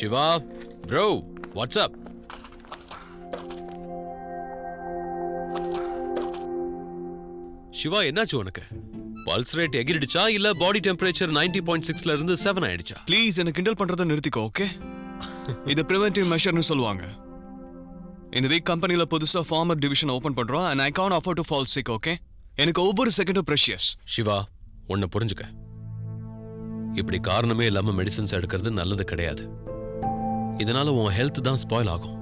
Siva bro what's up? Siva என்னாச்சு உனக்கு? Pulse rate எகிரிடுச்சா இல்ல பாடி டெம்பரேச்சர் 90.6ல இருந்து 7 ஆயிடுச்சா? ப்ளீஸ் என்ன கிண்டல் பண்றதை நிறுத்திக்கோ, ஓகே? இது பிரிவென்டிவ் மெஷர்னு சொல்லுவாங்க. இந்த வீக் கம்பெனில புதுசா ஃபார்மர் டிவிஷன் ஓபன் பண்றோம் and I can't afford to fall sick, okay? எனக்கு ஒவ்வொரு செகண்டும் precious. சிவா உன்னை புரிஞ்சுக்க. இப்படி காரணமே இல்லாம மெடிசன்ஸ் எடுக்கிறது நல்லது கிடையாது. இதனால உன் ஹெல்த் தான் ஸ்பாயில் ஆகும்.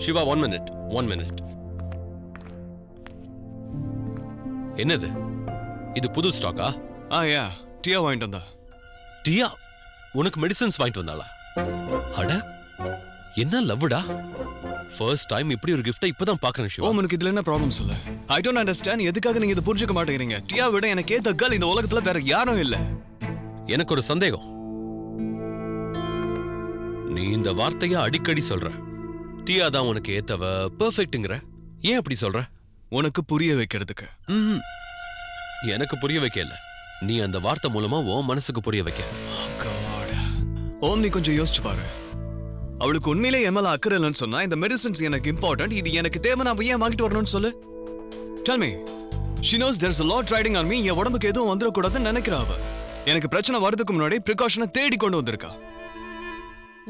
சிவா 1 மினிட். என்னது இது? புது ஸ்டாக்கா? யா டியா வாங்கிட்டு வந்தா. டியா உனக்கு மெடிசன்ஸ் வாங்கிட்டு வந்தாளா? அட என்ன லவ்டா! ஃபர்ஸ்ட் டைம் இப்படி ஒரு கிஃப்ட் இப்பதான் பாக்குறேன் சிவா. உனக்கு இதுல என்ன ப்ராப்ளம்ஸ் இல்ல? ஐ டோன்ட் அண்டர்ஸ்டாண்ட் எதுக்காக நீங்க இத புரிஞ்சுக்க மாட்டேங்கிறீங்க. டியா விட எனக்கு ஏத்த கேர்ள் இந்த உலகத்துல வேற யாரும் இல்ல. எனக்கு ஒரு சந்தேகம். நீ இந்த வார்த்தைய அடிக்கடி சொல்ற. டியா தான் உனக்கு ஏத்தவ, பெர்ஃபெக்ட்ங்கற. ஏன் அப்படி சொல்ற? உனக்கு புரிய வைக்கிறதுக்கு. எனக்கு புரிய வைக்க இல்ல. நீ அந்த வார்த்தை மூலமா உன் மனசுக்கு புரிய வைக்க. ஓம் நீ கொஞ்சம் யோசிச்சு பாரு. அவளுக்கு உண்மையிலே எம்எல் அக்கறை இல்லைன்னு சொன்னா இந்த மெடிசன்ஸ் எனக்கு இம்பார்ட்டன்ட், இது எனக்கு தேவை, நான் ஏன் வாங்கிட்டு வரணும்னு சொல்லு. Tell me. She knows there's a lot riding on me. என் உடம்புக்கு எதுவும் வந்துடக்கூடாதுன்னு நினைக்கிறா அவ. எனக்கு பிரச்சனை வரதுக்கு முன்னாடி ப்ரிகாஷனை தேடி கொண்டு வந்திருக்கா.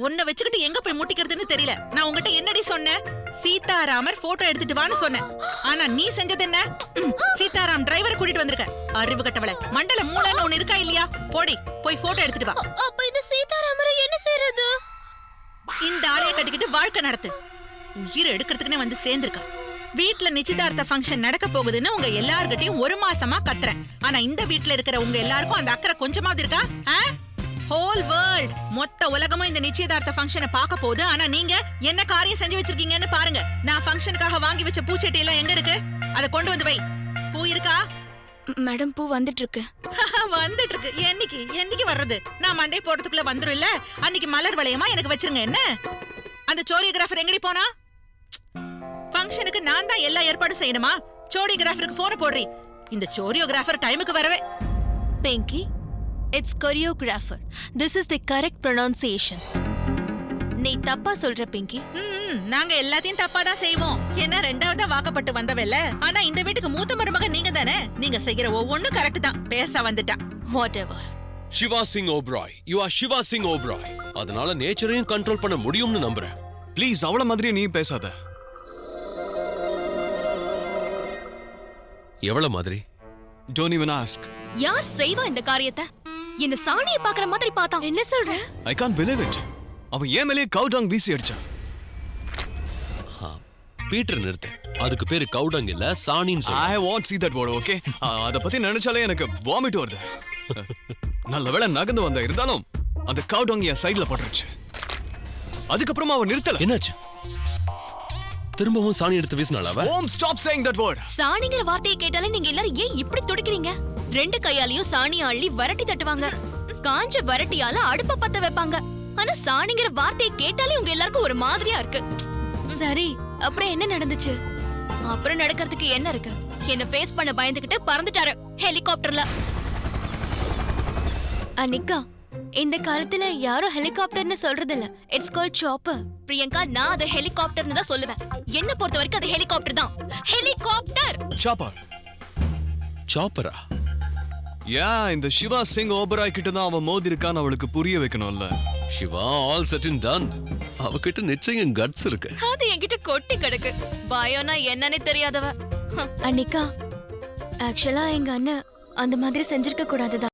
உன்னை வச்சுக்கிட்டு எங்க போய் முட்டிக்கிறதுன்னு தெரியல. நான் உங்ககிட்ட என்னடி சொன்னேன்? சீதாராமர் போட்டோ எடுத்துட்டு வான்னு சொன்னேன். ஆனா நீ செஞ்சது என்ன? சீதாராம் டிரைவரை கூட்டிட்டு வந்திருக்க. அறிவு கட்டவளை. மண்டல மூளைன்னு ஒன்னு இருக்கா இல்லையா? போடி போய் போட்டோ எடுத்துட்டு வா. அப்ப இந்த சீதாராமரை என்ன செய்யறது? இந்த ஆளைய கட்டிக்கிட்டு வாழ்க்கை நடத்து. உயிர் எடுக்கிறதுக்குனே வந்து சேர்ந்திருக்கா. வீட்ல நிச்சயதார்த்த ஃபங்க்ஷன் நடக்க போகுதுன்னு உங்க எல்லார்கிட்டயும் 1 மாசமா கத்துறேன். ஆனா இந்த வீட்ல இருக்கிற உங்க எல்லாருக்கும் அந்த அக்கறை கொஞ்சமாவது இருக்கா? ஹோல் வேர்ல்ட் மொத்த உலகமும் இந்த நிச்சயதார்த்த ஃபங்க்ஷனை பார்க்க போகுது. ஆனா நீங்க என்ன காரியம் செஞ்சு வச்சிருக்கீங்கன்னு பாருங்க. நான் ஃபங்க்ஷனுக்காக வாங்கி வச்ச பூச்செட்டி எல்லாம் எங்க இருக்கு? அதை கொண்டு வந்து வை. பூ இருக்கா? மேடம் பூ வந்துட்டு இருக்கு. வந்துட்டு இருக்கு. என்னைக்கு வர்றது? நான் மண்டே போடுறதுக்குள்ள வந்துரும் இல்ல. அன்னைக்கு மலர் வளையமா எனக்கு வச்சிருங்க. என்ன அந்த சோரியோகிராஃபர் எங்கடி போனா? ஃபங்க்ஷனுக்கு நான் தான் எல்லா ஏற்பாடும் செய்யணுமா? சோரியோகிராஃபருக்கு போன் போடுறி. இந்த சோரியோகிராஃபர் டைமுக்கு வரவே. Pinky, it's choreographer. This is the correct pronunciation. நீ தப்பா சொல்ற பிங்கி. நாங்க எல்லாத்தையும் தப்பா தான் செய்வோம். ஏன்னா ரெண்டாவதா வாக்கப்பட்டு வந்தவல்ல. ஆனா இந்த வீட்டுக்கு மூத்த மருமக நீங்க தானே. நீங்க செய்யற ஒவ்வொன்னும் கரெக்ட் தான். பேச வந்துட்டா. Whatever. Siva Singh Oberoi. You are Siva Singh Oberoi. அதனால நேச்சரையும் கண்ட்ரோல் பண்ண முடியும்னு நம்புறேன். ப்ளீஸ் அவள மாதிரி நீ பேசாத. எவ்வளவு மாதிரி? Don't even ask. யார் செய்வா இந்த காரியத்தை? என்ன சாணியை பாக்குற மாதிரி பார்த்தான். என்ன சொல்ற? I can't believe it. அவன் ஏன் மேலே கவுடாங் வீசி அடிச்சான். பீட்டர் நிறுத்து. அதுக்கு பேரு கவுடங் இல்ல, சாணின்னு சொல்லு. I won't see that word, okay? அத பத்தி நினைச்சாலே எனக்கு வாமிட் வருது. நல்ல வேளை நகந்து வந்தா, இருந்தாலும் அந்த கவுடாங் என் சைடுல பட்டுருச்சு. அதுக்கப்புறமா அவன் நிறுத்தல. என்னாச்சு? திரும்பவும் சாணி எடுத்து வீசினாளா அவ? Don't stop saying that word. சாணிங்கிற வார்த்தையை கேட்டாலே நீங்க எல்லாரும் ஏன் இப்படி துடிக்கிறீங்க? 2 கையாலையும் சாணியை அள்ளி வரட்டி தட்டுவாங்க. காஞ்ச வரட்டியால அடுப்ப பத்த வைப்பாங்க. ஆனா சாணிங்கிற வார்த்தையை கேட்டாலே உங்க எல்லாருக்கும் ஒரு மாதிரியா இருக்கு. சரி, அப்புறம் என்ன நடந்துச்சு? அப்புறம் நடக்கிறதுக்கு என்ன இருக்கு? என்ன ஃபேஸ் பண்ண பயந்துகிட்டு பறந்துட்டாரு ஹெலிகாப்டர்ல. அனிகா, இந்த காலத்துல யாரும் ஹெலிகாப்டர்னு சொல்றது இல்ல. It's called chopper. பிரியங்கா, நான் அது ஹெலிகாப்டர்னு தான் சொல்லுவேன். என்ன பொறுத்த வரைக்கும் அது ஹெலிகாப்டர் தான். ஹெலிகாப்டர். சாப்பர். சாப்பரா? யா, இந்த சிவா சிங் ஓபராய் கிட்ட தான் அவன் மோதி இருக்கான்னு அவளுக்கு புரிய வைக்கணும்ல. Siva all set and done. அவகிட்ட நிச்சயம் கட்ஸ் இருக்கு. அது என்கிட்ட கொட்டி கிடக்கு. பயம்னா என்னன்னே தெரியாதவ. அனிகா, ஆக்சுவலா எங்க அண்ணன் அந்த மாதிரி செஞ்சிருக்க கூடாதுதான்.